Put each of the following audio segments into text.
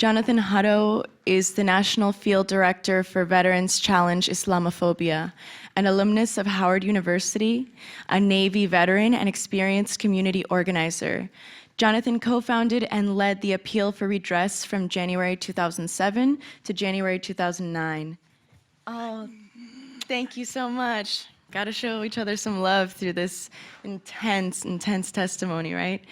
Jonathan Hutto is the National Field Director for Veterans Challenge Islamophobia, an alumnus of Howard University, a Navy veteran and experienced community organizer. Jonathan co-founded and led the Appeal for Redress from January 2007 to January 2009. Oh, thank you so much. Got to show each other some love through this intense testimony, right?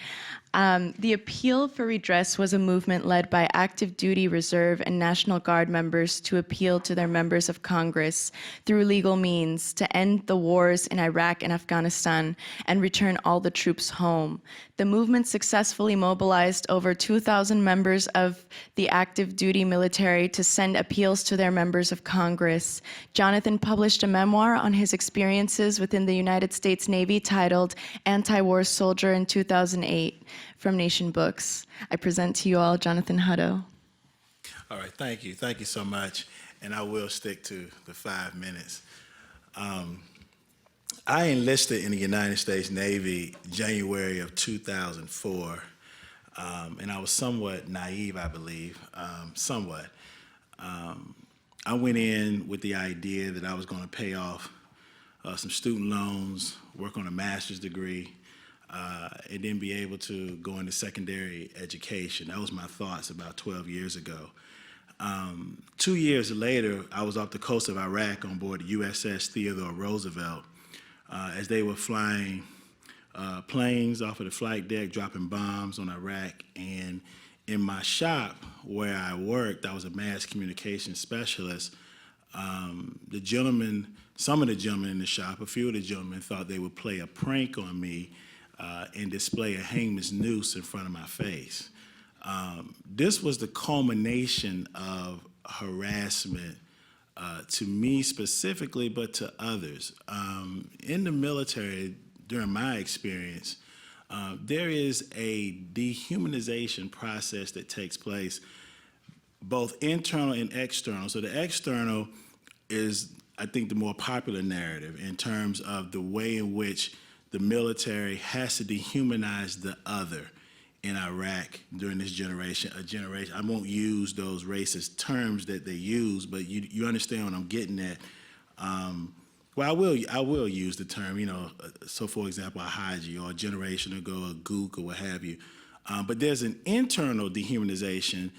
The Appeal for Redress was a movement led by active duty, reserve, and National Guard members to appeal to their members of Congress through legal means to end the wars in Iraq and Afghanistan and return all the troops home. The movement successfully mobilized over 2,000 members of the active duty military to send appeals to their members of Congress. Jonathan published a memoir on his experiences within the United States Navy titled Anti-War Soldier in 2008. From Nation Books. I present to you all Jonathan Hutto. All right, thank you. Thank you so much. And I will stick to the 5 minutes. I enlisted in the United States Navy January of 2004, and I was somewhat naive, I believe, somewhat. I went in with the idea that I was going to pay off some student loans, work on a master's degree, and then be able to go into secondary education. That was my thoughts about 12 years ago. 2 years later, I was off the coast of Iraq on board the USS Theodore Roosevelt as they were flying planes off of the flight deck, dropping bombs on Iraq. And in my shop where I worked, I was a mass communication specialist. The gentlemen, some of the gentlemen in the shop, a few of the gentlemen thought they would play a prank on me and display a hangman's noose in front of my face. This was the culmination of harassment to me specifically, but to others. In the military, during my experience, there is a dehumanization process that takes place, both internal and external. So the external is, I think, the more popular narrative in terms of the way in which the military has to dehumanize the other in Iraq during this generation. I won't use those racist terms that they use, but you understand what I'm getting at. Well, I will use the term, so for example, a Haji or a generation ago, a Gook or what have you. But there's an internal dehumanization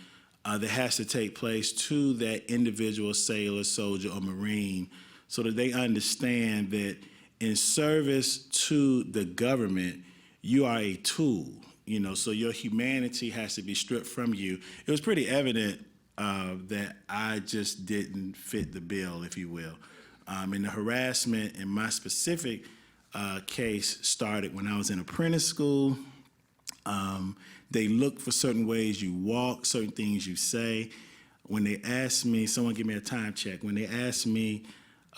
that has to take place to that individual sailor, soldier, or Marine so that they understand that in service to the government, you are a tool, so your humanity has to be stripped from you. It was pretty evident that I just didn't fit the bill, if you will. And the harassment in my specific case started when I was in apprentice school. They look for certain ways you walk, certain things you say. When they asked me, someone give me a time check, when they asked me,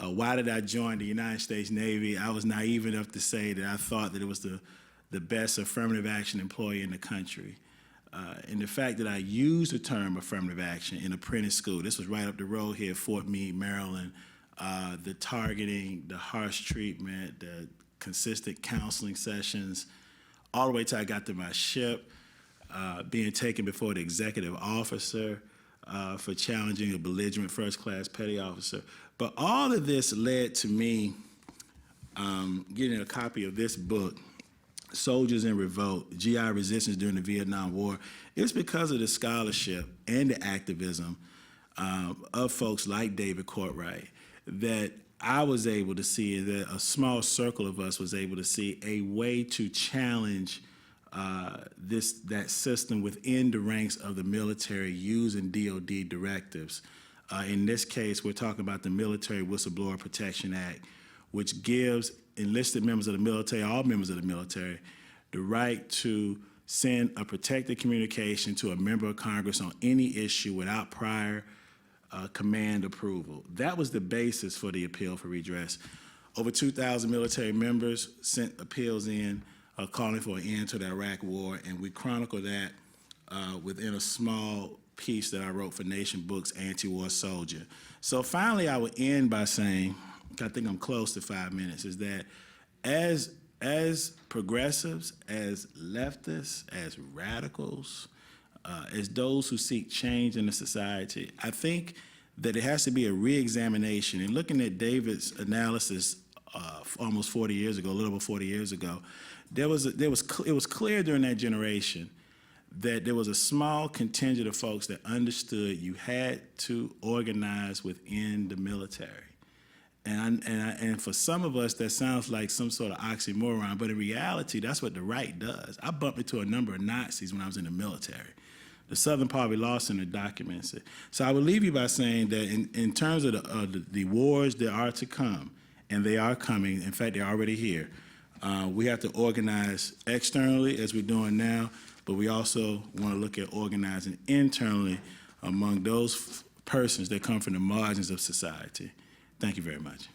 why did I join the United States Navy? I was naive enough to say that I thought that it was the best affirmative action employer in the country. And the fact that I used the term affirmative action in apprentice school, this was right up the road here at Fort Meade, Maryland, the targeting, the harsh treatment, the consistent counseling sessions, all the way till I got to my ship, being taken before the executive officer for challenging a belligerent first-class petty officer. But all of this led to me getting a copy of this book, Soldiers in Revolt, GI Resistance During the Vietnam War. It's because of the scholarship and the activism of folks like David Courtwright that I was able to see, that a small circle of us was able to see a way to challenge that system within the ranks of the military using DOD directives. In this case, we're talking about the Military Whistleblower Protection Act, which gives enlisted members of the military, all members of the military, the right to send a protected communication to a member of Congress on any issue without prior command approval. That was the basis for the Appeal for Redress. Over 2,000 military members sent appeals in calling for an end to the Iraq War, and we chronicle that within a small piece that I wrote for Nation Books, Anti-War Soldier. So finally, I would end by saying, I think I'm close to 5 minutes, is that as progressives, as leftists, as radicals, as those who seek change in the society, I think that it has to be a re-examination. And looking at David's analysis almost 40 years ago, a little over 40 years ago, it was clear during that generation that there was a small contingent of folks that understood you had to organize within the military. And for some of us, that sounds like some sort of oxymoron, but in reality, that's what the right does. I bumped into a number of Nazis when I was in the military. The Southern Poverty Law Center documents it. So I would leave you by saying that in terms of the wars that are to come, and they are coming, in fact, they're already here, we have to organize externally, as we're doing now, but we also want to look at organizing internally among those persons that come from the margins of society. Thank you very much.